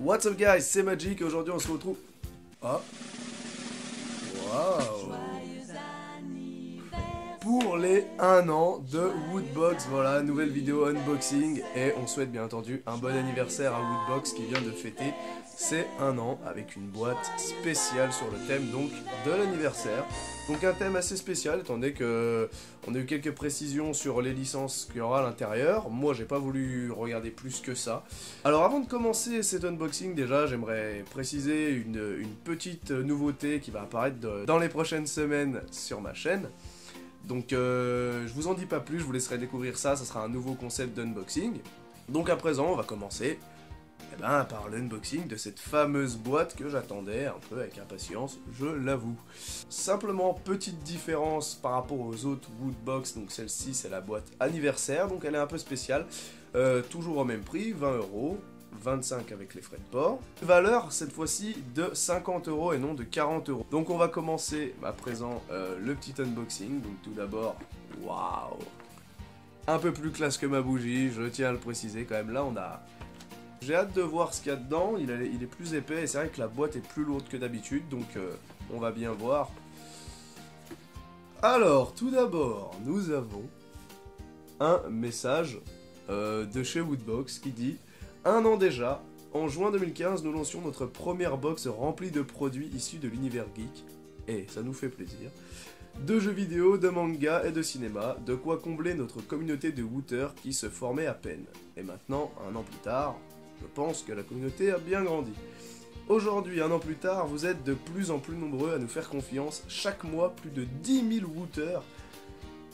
What's up guys, c'est Magic et aujourd'hui on se retrouve... Ah. Waouh. Pour les 1 an de Woodbox, voilà, nouvelle vidéo unboxing et on souhaite bien entendu un bon anniversaire à Woodbox qui vient de fêter ses 1 an avec une boîte spéciale sur le thème donc de l'anniversaire. Donc un thème assez spécial étant donné que on a eu quelques précisions sur les licences qu'il y aura à l'intérieur. Moi j'ai pas voulu regarder plus que ça. Alors avant de commencer cet unboxing déjà j'aimerais préciser une petite nouveauté qui va apparaître dans les prochaines semaines sur ma chaîne. Donc je vous en dis pas plus, je vous laisserai découvrir ça, ça sera un nouveau concept d'unboxing. Donc à présent on va commencer par l'unboxing de cette fameuse boîte que j'attendais un peu avec impatience, je l'avoue. Simplement petite différence par rapport aux autres Woodbox, donc celle-ci c'est la boîte anniversaire, donc elle est un peu spéciale, toujours au même prix, 20 €. 25 avec les frais de port. Valeur cette fois-ci de 50 € et non de 40 €. Donc on va commencer à présent le petit unboxing. Donc tout d'abord, waouh, un peu plus classe que ma bougie, je tiens à le préciser quand même. Là on a... J'ai hâte de voir ce qu'il y a dedans, il est plus épais et c'est vrai que la boîte est plus lourde que d'habitude, donc on va bien voir. Alors tout d'abord, nous avons un message de chez Woodbox qui dit: 1 an déjà, en juin 2015, nous lancions notre première box remplie de produits issus de l'univers geek, et ça nous fait plaisir, de jeux vidéo, de manga et de cinéma, de quoi combler notre communauté de wooters qui se formait à peine. Et maintenant, 1 an plus tard, je pense que la communauté a bien grandi. Aujourd'hui, 1 an plus tard, vous êtes de plus en plus nombreux à nous faire confiance, chaque mois plus de 10 000 wooters,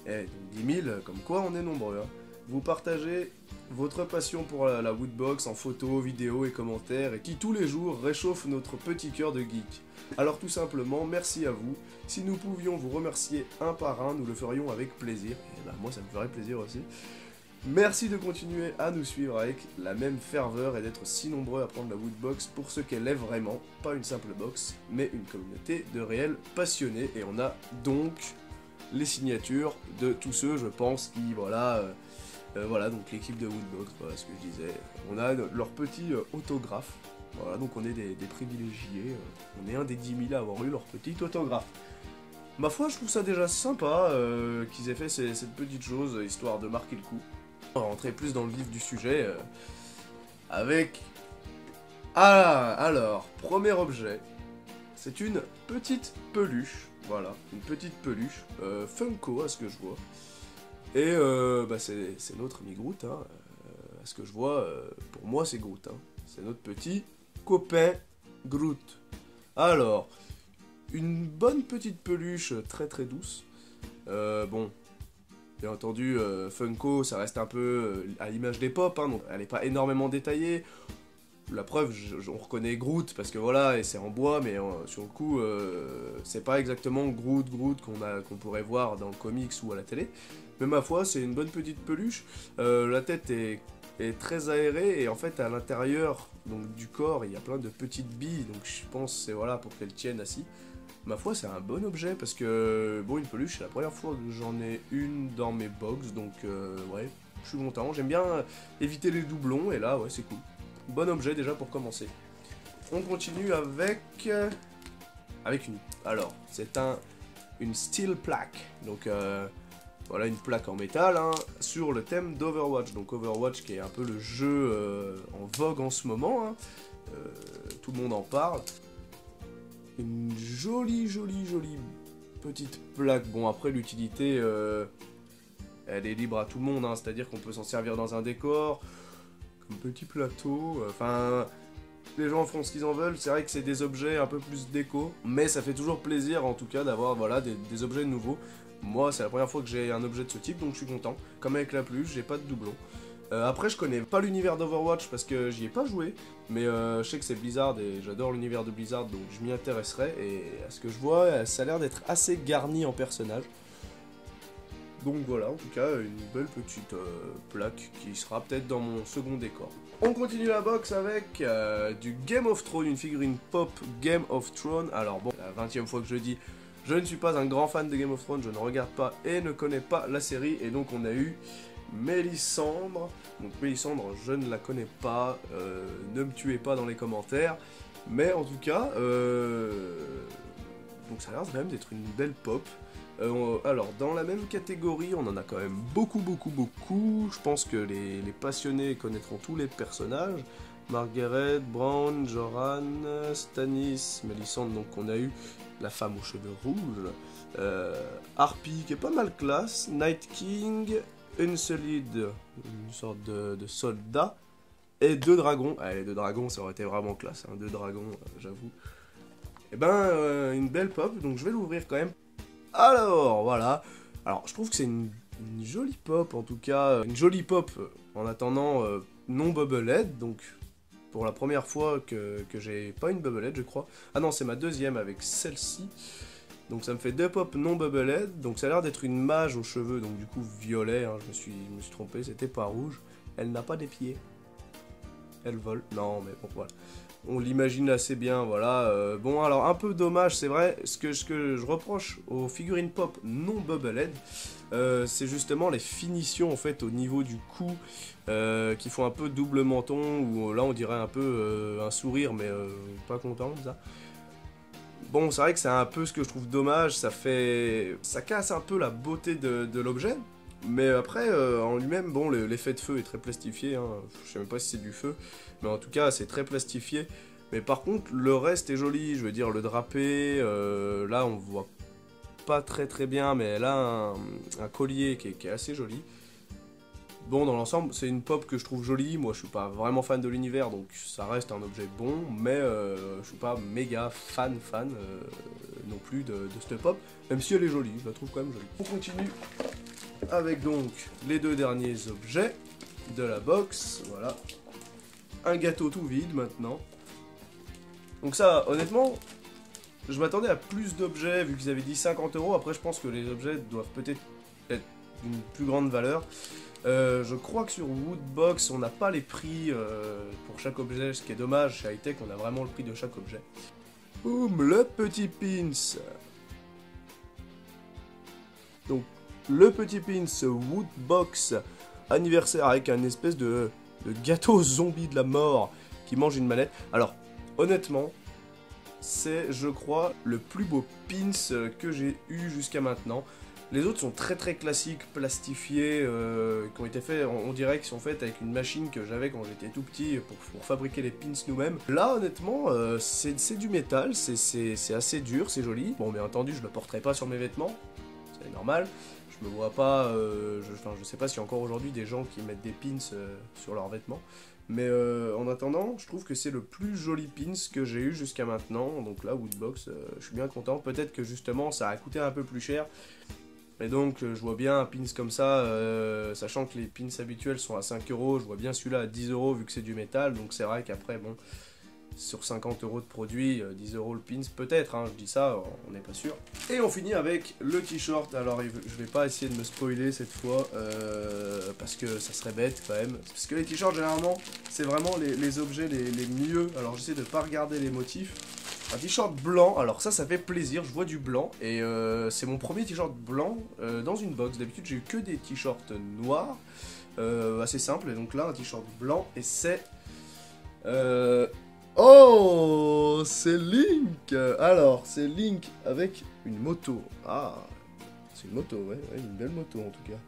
et 10 000, comme quoi on est nombreux, hein. Vous partagez votre passion pour la Woodbox en photos, vidéos et commentaires et qui tous les jours réchauffe notre petit cœur de geek. Alors tout simplement, merci à vous. Si nous pouvions vous remercier un par un, nous le ferions avec plaisir. Et moi ça me ferait plaisir aussi. Merci de continuer à nous suivre avec la même ferveur et d'être si nombreux à prendre la Woodbox pour ce qu'elle est vraiment, pas une simple box, mais une communauté de réels passionnés. Et on a donc les signatures de tous ceux, je pense, qui, voilà, donc l'équipe de Woodbox, voilà ce que je disais. On a leur petit autographe. Voilà, donc on est des privilégiés. On est un des 10 000 à avoir eu leur petit autographe. Ma foi, je trouve ça déjà sympa qu'ils aient fait cette petite chose, histoire de marquer le coup. On va rentrer plus dans le vif du sujet avec... Ah, alors, premier objet. C'est une petite peluche. Voilà, une petite peluche. Funko, à ce que je vois. Et c'est notre ami Groot, hein. À ce que je vois, pour moi c'est Groot, hein. C'est notre petit copain Groot. Alors, une bonne petite peluche très très douce. Bon, bien entendu, Funko, ça reste un peu à l'image des pop, hein, donc elle n'est pas énormément détaillée. La preuve, on reconnaît Groot parce que voilà, et c'est en bois, mais sur le coup, c'est pas exactement Groot qu'on pourrait voir dans le comics ou à la télé. Mais ma foi, c'est une bonne petite peluche. La tête est très aérée et en fait à l'intérieur du corps, il y a plein de petites billes. Donc je pense c'est voilà pour qu'elle tienne assis. Ma foi, c'est un bon objet parce que bon, une peluche, c'est la première fois que j'en ai une dans mes box, donc ouais, je suis content. J'aime bien éviter les doublons et là, ouais, c'est cool. Bon objet déjà pour commencer. On continue avec une... Alors, c'est une steel plaque. Donc voilà, une plaque en métal hein, sur le thème d'Overwatch. Donc Overwatch qui est un peu le jeu en vogue en ce moment. Hein. Tout le monde en parle. Une jolie petite plaque. Bon, après l'utilité, elle est libre à tout le monde. Hein, c'est-à-dire qu'on peut s'en servir dans un décor. Comme petit plateau, enfin, les gens font ce qu'ils en veulent, c'est vrai que c'est des objets un peu plus déco, mais ça fait toujours plaisir en tout cas d'avoir voilà, des objets nouveaux. Moi c'est la première fois que j'ai un objet de ce type, donc je suis content. Comme avec la peluche, j'ai pas de doublon. Après je connais pas l'univers d'Overwatch parce que j'y ai pas joué, mais je sais que c'est Blizzard et j'adore l'univers de Blizzard, donc je m'y intéresserai, et à ce que je vois, ça a l'air d'être assez garni en personnages. Donc voilà, en tout cas, une belle petite plaque qui sera peut-être dans mon second décor. On continue la box avec du Game of Thrones, une figurine pop Game of Thrones. Alors bon, la 20e fois que je dis, je ne suis pas un grand fan de Game of Thrones, je ne regarde pas et ne connais pas la série. Et donc on a eu Mélissandre. Donc Mélissandre, je ne la connais pas, ne me tuez pas dans les commentaires. Mais en tout cas, donc ça a l'air quand même d'être une belle pop. Alors, dans la même catégorie, on en a quand même beaucoup. Je pense que les passionnés connaîtront tous les personnages. Margaret, Brown, Joran, Stannis, Mélissandre, donc on a eu la femme aux cheveux rouges. Harpy, qui est pas mal classe. Night King, Unsullied, une sorte de soldat. Et 2 dragons. Allez, 2 dragons, ça aurait été vraiment classe, hein, 2 dragons, j'avoue. Et ben, une belle pop, donc je vais l'ouvrir quand même. Alors, voilà. Alors, je trouve que c'est une jolie pop, en tout cas. Une jolie pop, en attendant, non Bubblehead. Donc, pour la première fois que j'ai pas une Bubblehead, je crois. Ah non, c'est ma deuxième avec celle-ci. Donc, ça me fait 2 pop non Bubblehead. Donc, ça a l'air d'être une mage aux cheveux, donc du coup, violet. Hein, je me suis trompé, c'était pas rouge. Elle n'a pas des pieds. Elle vole. Non, mais bon, voilà. On l'imagine assez bien, voilà. Bon, alors, un peu dommage, c'est vrai. Ce que je reproche aux figurines pop non Bubblehead, c'est justement les finitions, en fait, au niveau du cou, qui font un peu double menton, ou là, on dirait un peu un sourire, mais pas content, ça. Bon, c'est vrai que c'est un peu ce que je trouve dommage, ça casse un peu la beauté de l'objet. Mais après, en lui-même, bon, l'effet de feu est très plastifié, hein. Je sais même pas si c'est du feu, mais en tout cas, c'est très plastifié. Mais par contre, le reste est joli, je veux dire, le drapé, là, on voit pas très bien, mais elle a un collier qui est assez joli. Bon, dans l'ensemble, c'est une pop que je trouve jolie. Moi, je suis pas vraiment fan de l'univers, donc ça reste un objet bon, mais je suis pas méga fan non plus de cette pop, même si elle est jolie, je la trouve quand même jolie. On continue avec donc les 2 derniers objets de la box, voilà. Un gâteau tout vide maintenant. Donc ça, honnêtement, je m'attendais à plus d'objets vu qu'ils avaient dit 50 €. Après, je pense que les objets doivent peut-être être d'une plus grande valeur. Je crois que sur Woodbox, on n'a pas les prix pour chaque objet, ce qui est dommage. Chez Hightech, on a vraiment le prix de chaque objet. Boum, le petit pins. Donc, le petit pins Woodbox anniversaire avec un espèce de gâteau zombie de la mort qui mange une manette. Alors, honnêtement, c'est, je crois, le plus beau pins que j'ai eu jusqu'à maintenant. Les autres sont très classiques, plastifiés, qui ont été faits, on dirait qu'ils sont faits avec une machine que j'avais quand j'étais tout petit pour fabriquer les pins nous-mêmes. Là, honnêtement, c'est du métal, c'est assez dur, c'est joli. Bon, bien entendu, je le porterai pas sur mes vêtements, c'est normal. Je me vois pas, je sais pas s'il y a encore aujourd'hui des gens qui mettent des pins sur leurs vêtements. Mais en attendant, je trouve que c'est le plus joli pins que j'ai eu jusqu'à maintenant. Donc là, Woodbox, je suis bien content. Peut-être que justement, ça a coûté un peu plus cher. Et donc, je vois bien un pins comme ça, sachant que les pins habituels sont à 5 €. Je vois bien celui-là à 10 € vu que c'est du métal. Donc c'est vrai qu'après, bon, sur 50 € de produit, 10 € le pins, peut-être, hein, je dis ça, on n'est pas sûr. Et on finit avec le t-shirt. Alors, je vais pas essayer de me spoiler cette fois, parce que ça serait bête quand même. Parce que les t-shirts, généralement, c'est vraiment les objets les mieux. Alors, j'essaie de pas regarder les motifs. Un t-shirt blanc, alors ça fait plaisir, je vois du blanc, et c'est mon premier t-shirt blanc dans une box. D'habitude, j'ai eu que des t-shirts noirs, assez simple, et donc là, un t-shirt blanc, et c'est... Oh, c'est Link. Alors, c'est Link avec une moto. Ah, c'est une moto, ouais, une belle moto en tout cas.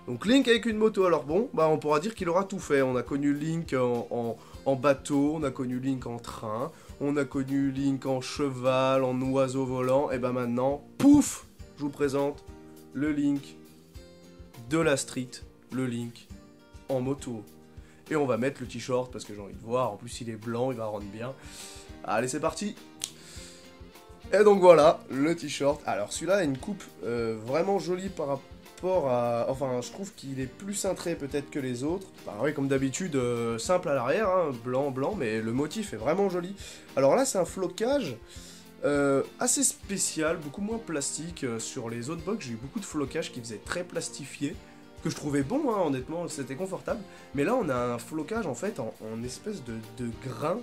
Donc Link avec une moto, alors bon, bah on pourra dire qu'il aura tout fait. On a connu Link en bateau, on a connu Link en train, on a connu Link en cheval, en oiseau volant, et bah maintenant, pouf, je vous présente le Link de la street, le Link en moto. Et on va mettre le t-shirt parce que j'ai envie de voir, en plus il est blanc, il va rendre bien. Allez, c'est parti. Et donc voilà, le t-shirt. Alors celui-là a une coupe vraiment jolie par rapport à... Enfin, je trouve qu'il est plus cintré peut-être que les autres. Bah oui, comme d'habitude, simple à l'arrière, hein, blanc, mais le motif est vraiment joli. Alors là, c'est un flocage assez spécial, beaucoup moins plastique. Sur les autres box, j'ai eu beaucoup de flocage qui faisaient très plastifié, que je trouvais bon, hein, honnêtement, c'était confortable. Mais là, on a un flocage, en fait, en espèce de grain.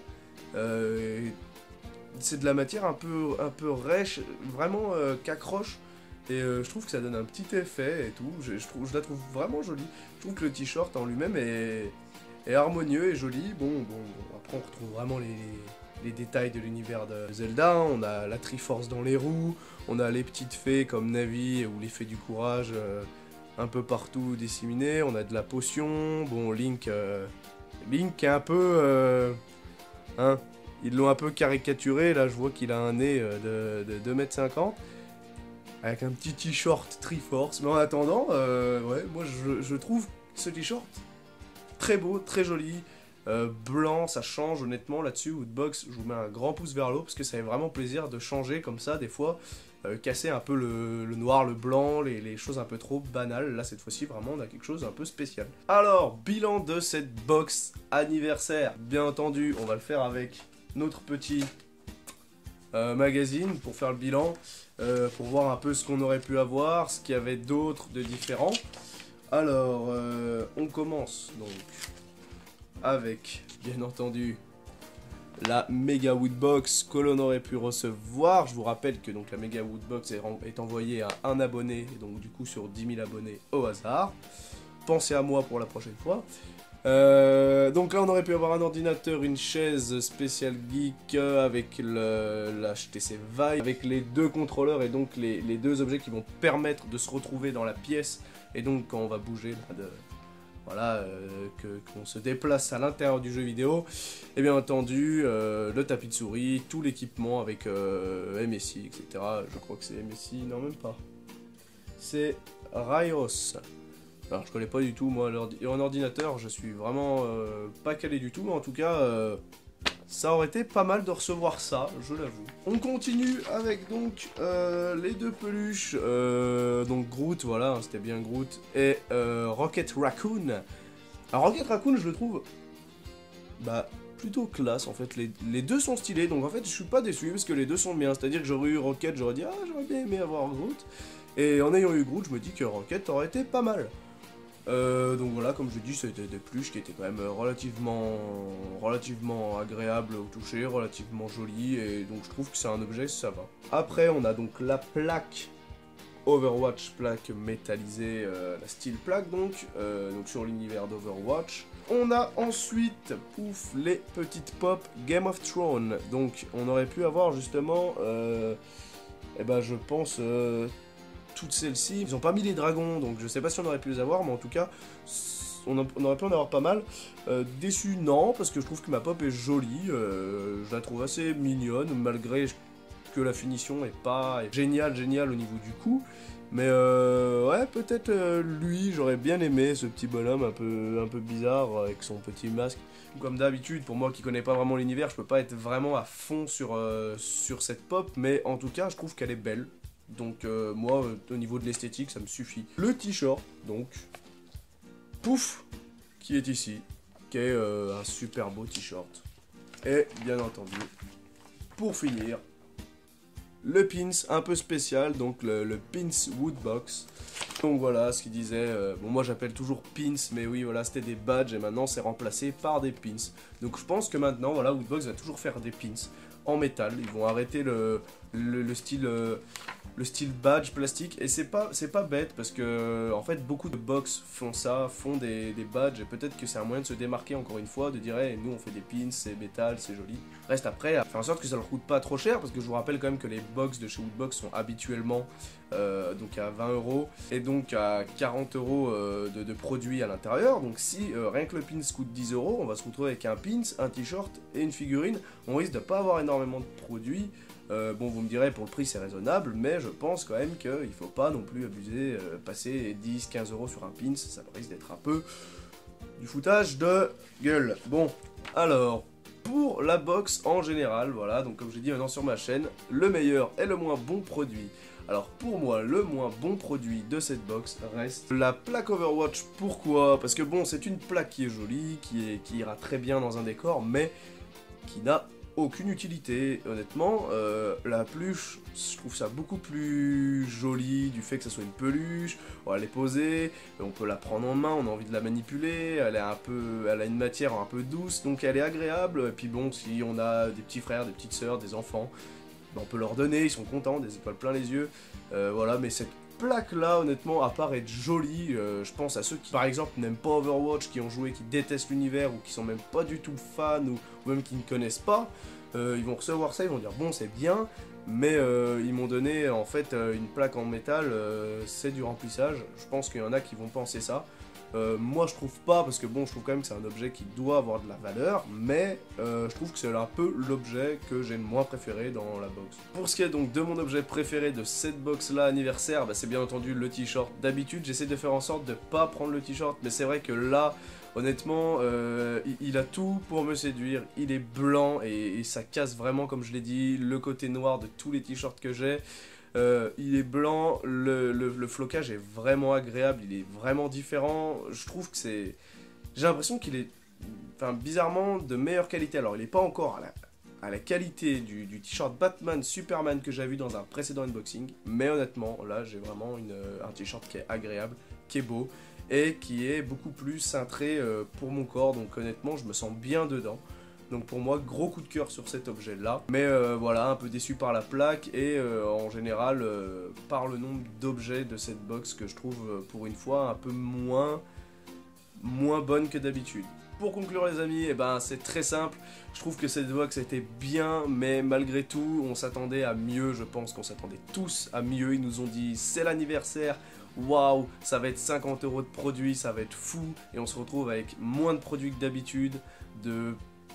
C'est de la matière un peu rêche, vraiment qu'accroche. Et je trouve que ça donne un petit effet et tout. Je la trouve vraiment jolie. Je trouve que le t-shirt en lui-même est harmonieux et joli. Bon, après on retrouve vraiment les détails de l'univers de Zelda. On a la Triforce dans les roues, on a les petites fées comme Navi ou les fées du courage un peu partout disséminées. On a de la potion. Bon, Link est un peu... hein, ils l'ont un peu caricaturé. Là, je vois qu'il a un nez de 2,50 m. Avec un petit t-shirt Triforce. Mais en attendant, ouais, moi je trouve ce t-shirt très beau, très joli. Blanc, ça change honnêtement là-dessus. Woodbox, je vous mets un grand pouce vers le haut parce que ça fait vraiment plaisir de changer comme ça, des fois. Casser un peu le noir, le blanc, les choses un peu trop banales. Là, cette fois-ci, vraiment, on a quelque chose un peu spécial. Alors, bilan de cette box anniversaire. Bien entendu, on va le faire avec notre petit magazine pour faire le bilan. Pour voir un peu ce qu'on aurait pu avoir, ce qu'il y avait d'autre de différent. Alors, on commence donc avec, bien entendu, la Mega Woodbox que l'on aurait pu recevoir. Je vous rappelle que donc la Mega Woodbox est envoyée à un abonné, et donc du coup sur 10 000 abonnés au hasard. Pensez à moi pour la prochaine fois. Donc là on aurait pu avoir un ordinateur, une chaise spéciale geek avec la HTC Vive, avec les deux contrôleurs et donc les deux objets qui vont permettre de se retrouver dans la pièce. Et donc quand on va bouger, voilà, qu'on se déplace à l'intérieur du jeu vidéo. Et bien entendu, le tapis de souris, tout l'équipement avec MSI, etc. Je crois que c'est MSI, non même pas. C'est Raios. Alors je connais pas du tout moi en ordinateur, je suis vraiment pas calé du tout, mais en tout cas ça aurait été pas mal de recevoir ça, je l'avoue. On continue avec donc les deux peluches, donc Groot, voilà, hein, c'était bien Groot, et Rocket Raccoon. Alors Rocket Raccoon je le trouve plutôt classe en fait, les deux sont stylés, donc en fait je suis pas déçu parce que les deux sont bien, c'est-à-dire que j'aurais eu Rocket, j'aurais dit ah j'aurais bien aimé avoir Groot, et en ayant eu Groot je me dis que Rocket aurait été pas mal. Donc voilà, comme je dis, c'était des peluches qui étaient quand même relativement agréables au toucher, relativement jolies, et donc je trouve que c'est un objet, ça va. Après, on a donc la plaque Overwatch, plaque métallisée, la steel plaque donc sur l'univers d'Overwatch. On a ensuite, pouf, les petites pop Game of Thrones. Donc on aurait pu avoir justement, je pense... toutes celles-ci, ils ont pas mis les dragons, donc je sais pas si on aurait pu les avoir, mais en tout cas, on aurait pu en avoir pas mal. Déçu, non, parce que je trouve que ma pop est jolie, je la trouve assez mignonne, malgré que la finition est pas géniale au niveau du coup. Mais ouais, peut-être lui, j'aurais bien aimé ce petit bonhomme un peu bizarre avec son petit masque. Comme d'habitude, pour moi qui connais pas vraiment l'univers, je peux pas être vraiment à fond sur cette pop, mais en tout cas, je trouve qu'elle est belle. Donc moi, au niveau de l'esthétique, ça me suffit. Le t-shirt, donc, pouf, qui est ici, qui est un super beau t-shirt. Et bien entendu, pour finir, le pins un peu spécial, donc le pins Woodbox. Donc voilà ce qu'il disait, bon moi j'appelle toujours pins, mais oui voilà c'était des badges et maintenant c'est remplacé par des pins. Donc je pense que maintenant voilà Woodbox va toujours faire des pins en métal, ils vont arrêter le style badge plastique, et c'est pas bête parce que en fait beaucoup de box font ça, font des badges, et peut-être que c'est un moyen de se démarquer encore une fois, de dire hey, nous on fait des pins, c'est métal, c'est joli. Reste après à faire en sorte que ça leur coûte pas trop cher, parce que je vous rappelle quand même que les box de chez Woodbox sont habituellement donc à 20 € et donc à 40 € de produits à l'intérieur. Donc si rien que le pins coûte 10 €, on va se retrouver avec un pins, un t-shirt et une figurine. On risque de pas avoir énormément de produits. Bon, vous me direz, pour le prix c'est raisonnable, mais je pense quand même qu'il faut pas non plus abuser, passer 10-15 € sur un pins, ça risque d'être un peu du foutage de gueule. Bon, alors, pour la box en général, voilà, donc comme j'ai dit maintenant sur ma chaîne, le meilleur et le moins bon produit. Alors pour moi, le moins bon produit de cette box reste la plaque Overwatch. Pourquoi? Parce que bon, c'est une plaque qui est jolie, qui ira très bien dans un décor, mais qui n'a aucune utilité. Honnêtement, la peluche, je trouve ça beaucoup plus joli du fait que ça soit une peluche. On va les poser, on peut la prendre en main, on a envie de la manipuler, elle a une matière un peu douce, donc elle est agréable. Et puis bon, si on a des petits frères, des petites sœurs, des enfants, on peut leur donner, ils sont contents, des étoiles plein les yeux, voilà, mais cette plaque là honnêtement, à part être jolie, je pense à ceux qui par exemple n'aiment pas Overwatch, qui ont joué, qui détestent l'univers, ou qui sont même pas du tout fans, ou même qui ne connaissent pas, ils vont recevoir ça, ils vont dire bon c'est bien, mais ils m'ont donné en fait une plaque en métal, c'est du remplissage. Je pense qu'il y en a qui vont penser ça. Moi je trouve pas, parce que bon, je trouve quand même que c'est un objet qui doit avoir de la valeur, mais je trouve que c'est un peu l'objet que j'ai le moins préféré dans la box. Pour ce qui est donc de mon objet préféré de cette box là anniversaire, bah, c'est bien entendu le t-shirt. D'habitude j'essaie de faire en sorte de pas prendre le t-shirt, mais c'est vrai que là honnêtement il a tout pour me séduire. Il est blanc et ça casse vraiment, comme je l'ai dit, le côté noir de tous les t-shirts que j'ai. Il est blanc, le flocage est vraiment agréable, il est vraiment différent. Je trouve que c'est... J'ai l'impression qu'il est, enfin, bizarrement de meilleure qualité. Alors il n'est pas encore à la qualité du t-shirt Batman Superman que j'ai vu dans un précédent unboxing, mais honnêtement là j'ai vraiment un t-shirt qui est agréable, qui est beau et qui est beaucoup plus cintré pour mon corps, donc honnêtement je me sens bien dedans. Donc pour moi, gros coup de cœur sur cet objet là. Mais voilà, un peu déçu par la plaque et en général par le nombre d'objets de cette box que je trouve pour une fois un peu moins bonne que d'habitude. Pour conclure les amis, eh ben, c'est très simple. Je trouve que cette box était bien, mais malgré tout, on s'attendait à mieux. Je pense qu'on s'attendait tous à mieux. Ils nous ont dit c'est l'anniversaire. Waouh, ça va être 50 € de produits, ça va être fou. Et on se retrouve avec moins de produits que d'habitude,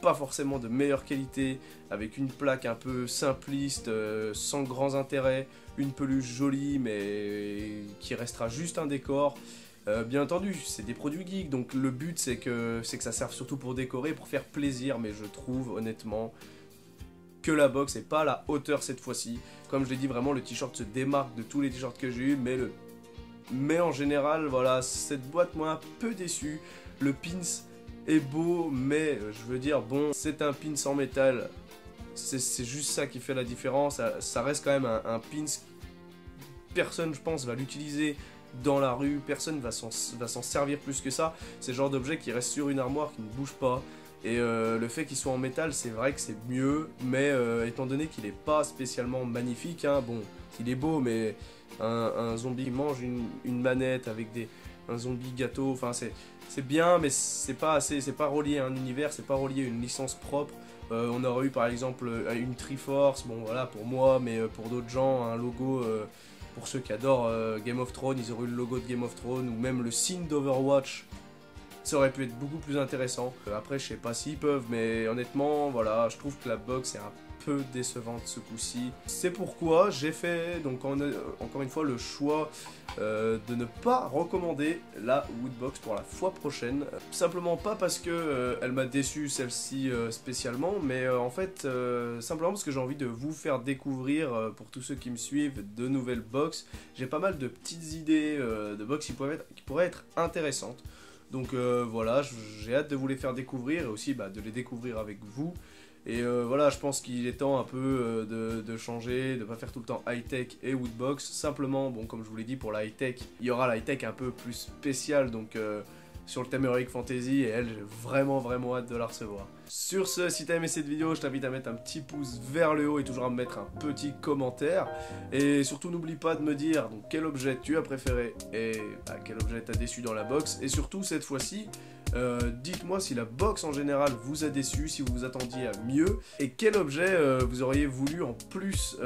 pas forcément de meilleure qualité, avec une plaque un peu simpliste, sans grands intérêts, une peluche jolie mais qui restera juste un décor. Bien entendu, c'est des produits geeks, donc le but c'est que ça serve surtout pour décorer, pour faire plaisir, mais je trouve honnêtement que la box n'est pas à la hauteur cette fois-ci. Comme je l'ai dit, vraiment le t-shirt se démarque de tous les t-shirts que j'ai eu, mais en général, voilà, cette boîte m'a un peu déçu. Le pins est beau, mais je veux dire, bon, c'est un pins en métal, c'est juste ça qui fait la différence. Ça reste quand même un pins, personne je pense va l'utiliser dans la rue, personne va s'en servir plus que ça. C'est le genre d'objet qui reste sur une armoire, qui ne bouge pas, et le fait qu'il soit en métal, c'est vrai que c'est mieux, mais étant donné qu'il n'est pas spécialement magnifique, hein, bon, il est beau, mais un zombie mange une manette avec un zombie gâteau, enfin c'est bien, mais c'est pas assez, c'est pas relié à un univers, c'est pas relié à une licence propre. On aurait eu par exemple une Triforce, bon voilà pour moi, mais pour d'autres gens un logo, pour ceux qui adorent Game of Thrones, ils auraient eu le logo de Game of Thrones, ou même le signe d'Overwatch, ça aurait pu être beaucoup plus intéressant. Après je sais pas s'ils peuvent, mais honnêtement voilà, je trouve que la box est un peu décevante ce coup-ci. C'est pourquoi j'ai fait donc encore une fois le choix de ne pas recommander la Woodbox pour la fois prochaine. Simplement pas parce que elle m'a déçu celle-ci spécialement, mais en fait simplement parce que j'ai envie de vous faire découvrir, pour tous ceux qui me suivent, de nouvelles box. J'ai pas mal de petites idées de box qui pourraient être intéressantes. Donc voilà, j'ai hâte de vous les faire découvrir et aussi de les découvrir avec vous. Et voilà, je pense qu'il est temps un peu de changer, de pas faire tout le temps high-tech et Woodbox. Simplement, bon, comme je vous l'ai dit, pour la high-tech, il y aura la high-tech un peu plus spéciale, donc sur le thème Heroic Fantasy, et elle, j'ai vraiment hâte de la recevoir. Sur ce, si t'as aimé cette vidéo, je t'invite à mettre un petit pouce vers le haut et toujours à me mettre un petit commentaire. Et surtout, n'oublie pas de me dire donc, quel objet tu as préféré et quel objet t'as déçu dans la box. Et surtout, cette fois-ci, dites-moi si la box en général vous a déçu, si vous vous attendiez à mieux, et quel objet vous auriez voulu en plus.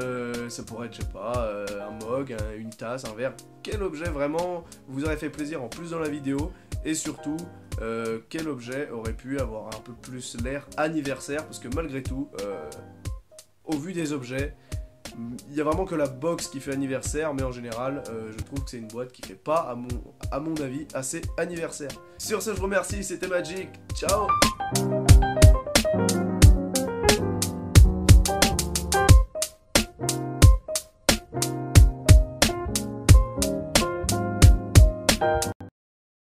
Ça pourrait être, je sais pas, un mug, une tasse, un verre. Quel objet vraiment vous aurait fait plaisir en plus dans la vidéo, et surtout quel objet aurait pu avoir un peu plus l'air anniversaire, parce que malgré tout, au vu des objets, il n'y a vraiment que la box qui fait anniversaire, mais en général, je trouve que c'est une boîte qui fait pas, à mon avis, assez anniversaire. Sur ce, je vous remercie, c'était Magic, ciao.